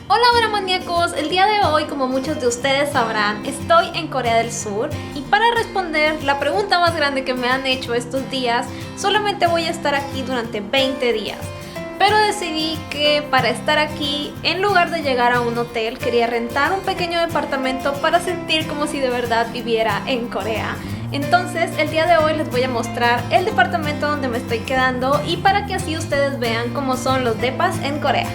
Hola Bramaníacos, el día de hoy, como muchos de ustedes sabrán, estoy en Corea del Sur y para responder la pregunta más grande que me han hecho estos días, solamente voy a estar aquí durante 20 días. Pero decidí que para estar aquí, en lugar de llegar a un hotel, quería rentar un pequeño departamento para sentir como si de verdad viviera en Corea. Entonces el día de hoy les voy a mostrar el departamento donde me estoy quedando y para que así ustedes vean cómo son los depas en Corea.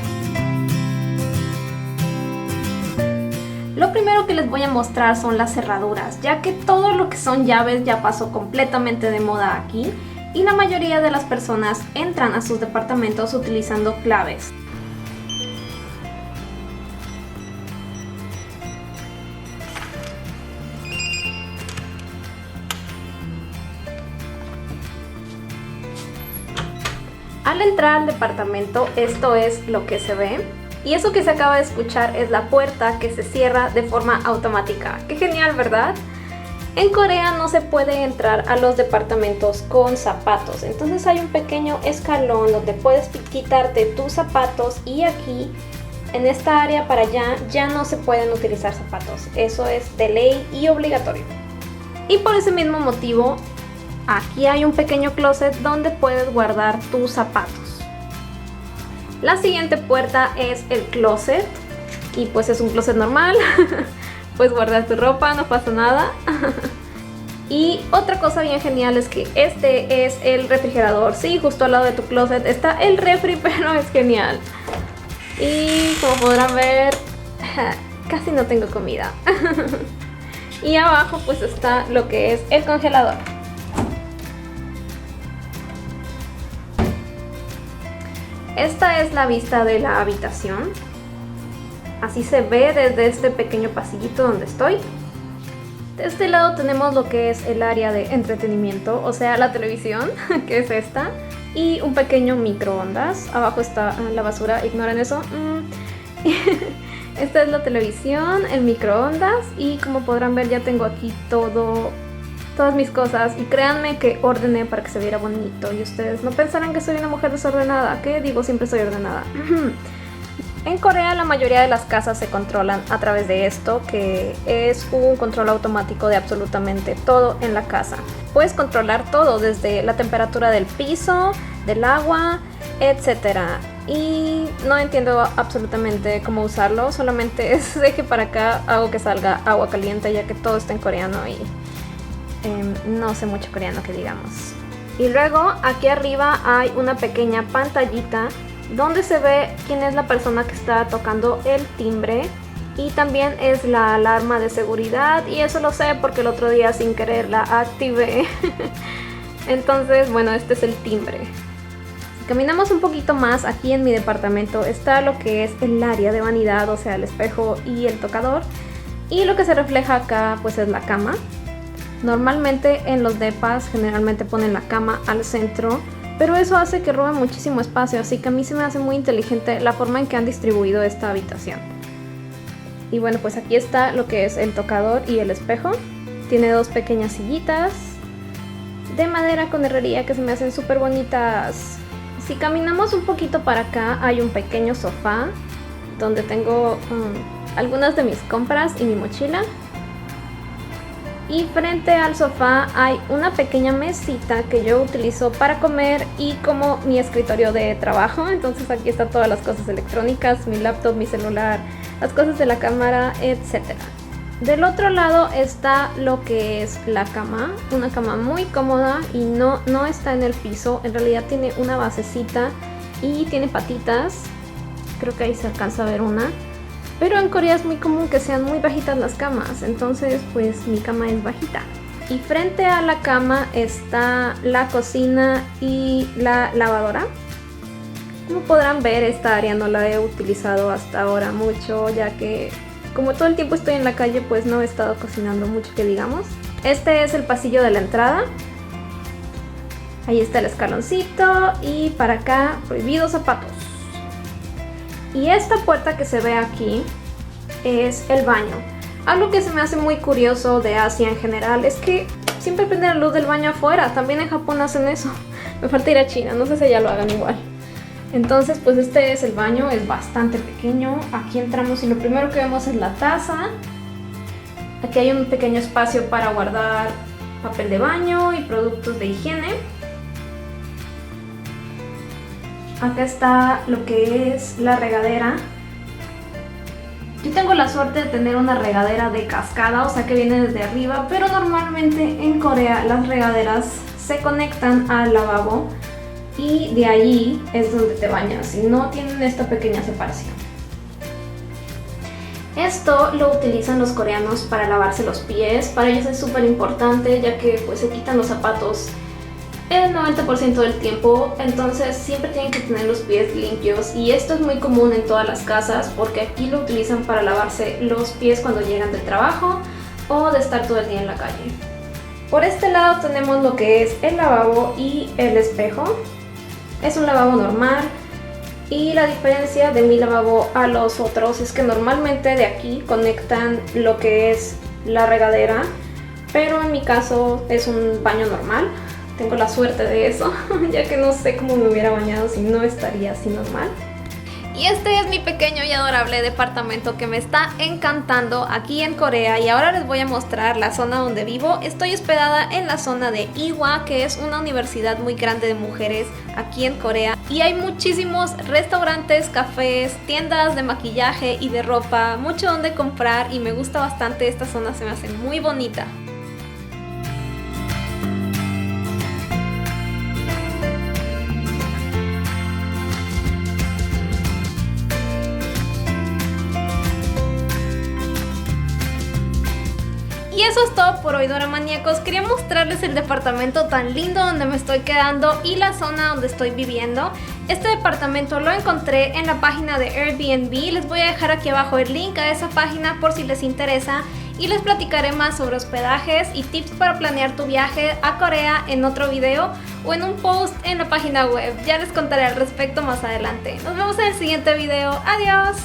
Lo primero que les voy a mostrar son las cerraduras, ya que todo lo que son llaves ya pasó completamente de moda aquí y la mayoría de las personas entran a sus departamentos utilizando claves. Al entrar al departamento, esto es lo que se ve. Y eso que se acaba de escuchar es la puerta que se cierra de forma automática. ¡Qué genial!, ¿verdad? En Corea no se puede entrar a los departamentos con zapatos. Entonces hay un pequeño escalón donde puedes quitarte tus zapatos y aquí, en esta área para allá, ya no se pueden utilizar zapatos. Eso es de ley y obligatorio. Y por ese mismo motivo, aquí hay un pequeño closet donde puedes guardar tus zapatos. La siguiente puerta es el closet y pues es un closet normal, puedes guardar tu ropa, no pasa nada. Y otra cosa bien genial es que este es el refrigerador, sí, justo al lado de tu closet está el refri, pero es genial. Y como podrán ver, casi no tengo comida. Y abajo pues está lo que es el congelador. Esta es la vista de la habitación. Así se ve desde este pequeño pasillito donde estoy. De este lado tenemos lo que es el área de entretenimiento, o sea, la televisión, que es esta, y un pequeño microondas. Abajo está la basura, ignoren eso. Esta es la televisión, el microondas, y como podrán ver ya tengo aquí todas mis cosas, y créanme que ordené para que se viera bonito y ustedes no pensarán que soy una mujer desordenada, que digo, siempre soy ordenada. En Corea la mayoría de las casas se controlan a través de esto, que es un control automático de absolutamente todo en la casa. Puedes controlar todo, desde la temperatura del piso, del agua, etcétera. Y no entiendo absolutamente cómo usarlo, solamente es de que para acá hago que salga agua caliente, ya que todo está en coreano y no sé mucho coreano que digamos. Y luego aquí arriba hay una pequeña pantallita donde se ve quién es la persona que está tocando el timbre y también es la alarma de seguridad, y eso lo sé porque el otro día sin querer la activé. Entonces bueno, este es el timbre. Si caminamos un poquito más, aquí en mi departamento está lo que es el área de vanidad, o sea, el espejo y el tocador, y lo que se refleja acá pues es la cama. Normalmente en los depas generalmente ponen la cama al centro, pero eso hace que robe muchísimo espacio, así que a mí se me hace muy inteligente la forma en que han distribuido esta habitación. Y bueno, pues aquí está lo que es el tocador y el espejo. Tiene dos pequeñas sillitas de madera con herrería que se me hacen súper bonitas. Si caminamos un poquito para acá hay un pequeño sofá donde tengo algunas de mis compras y mi mochila. Y frente al sofá hay una pequeña mesita que yo utilizo para comer y como mi escritorio de trabajo. Entonces aquí están todas las cosas electrónicas, mi laptop, mi celular, las cosas de la cámara, etc. Del otro lado está lo que es la cama, una cama muy cómoda y no está en el piso. En realidad tiene una basecita y tiene patitas, creo que ahí se alcanza a ver una. Pero en Corea es muy común que sean muy bajitas las camas, entonces pues mi cama es bajita. Y frente a la cama está la cocina y la lavadora. Como podrán ver, esta área no la he utilizado hasta ahora mucho, ya que como todo el tiempo estoy en la calle pues no he estado cocinando mucho que digamos. Este es el pasillo de la entrada. Ahí está el escaloncito y para acá prohibidos zapatos. Y esta puerta que se ve aquí es el baño. Algo que se me hace muy curioso de Asia en general es que siempre prenden la luz del baño afuera. También en Japón hacen eso. Me falta ir a China, no sé si allá lo hagan igual. Entonces pues este es el baño, es bastante pequeño. Aquí entramos y lo primero que vemos es la taza. Aquí hay un pequeño espacio para guardar papel de baño y productos de higiene. Acá está lo que es la regadera. Yo tengo la suerte de tener una regadera de cascada, o sea que viene desde arriba, pero normalmente en Corea las regaderas se conectan al lavabo y de allí es donde te bañas y no tienen esta pequeña separación. Esto lo utilizan los coreanos para lavarse los pies. Para ellos es súper importante, ya que pues se quitan los zapatos el 90% del tiempo, entonces siempre tienen que tener los pies limpios, y esto es muy común en todas las casas porque aquí lo utilizan para lavarse los pies cuando llegan del trabajo o de estar todo el día en la calle. Por este lado tenemos lo que es el lavabo y el espejo. Es un lavabo normal. Y la diferencia de mi lavabo a los otros es que normalmente de aquí conectan lo que es la regadera, pero en mi caso es un baño normal. Tengo la suerte de eso, ya que no sé cómo me hubiera bañado si no estaría así normal. Y este es mi pequeño y adorable departamento que me está encantando aquí en Corea, y ahora les voy a mostrar la zona donde vivo. Estoy hospedada en la zona de Ewha, que es una universidad muy grande de mujeres aquí en Corea, y hay muchísimos restaurantes, cafés, tiendas de maquillaje y de ropa, mucho donde comprar, y me gusta bastante. Esta zona se me hace muy bonita. Y eso es todo por hoy, Doramaníacos. Quería mostrarles el departamento tan lindo donde me estoy quedando y la zona donde estoy viviendo. Este departamento lo encontré en la página de Airbnb. Les voy a dejar aquí abajo el link a esa página por si les interesa. Y les platicaré más sobre hospedajes y tips para planear tu viaje a Corea en otro video o en un post en la página web. Ya les contaré al respecto más adelante. Nos vemos en el siguiente video. ¡Adiós!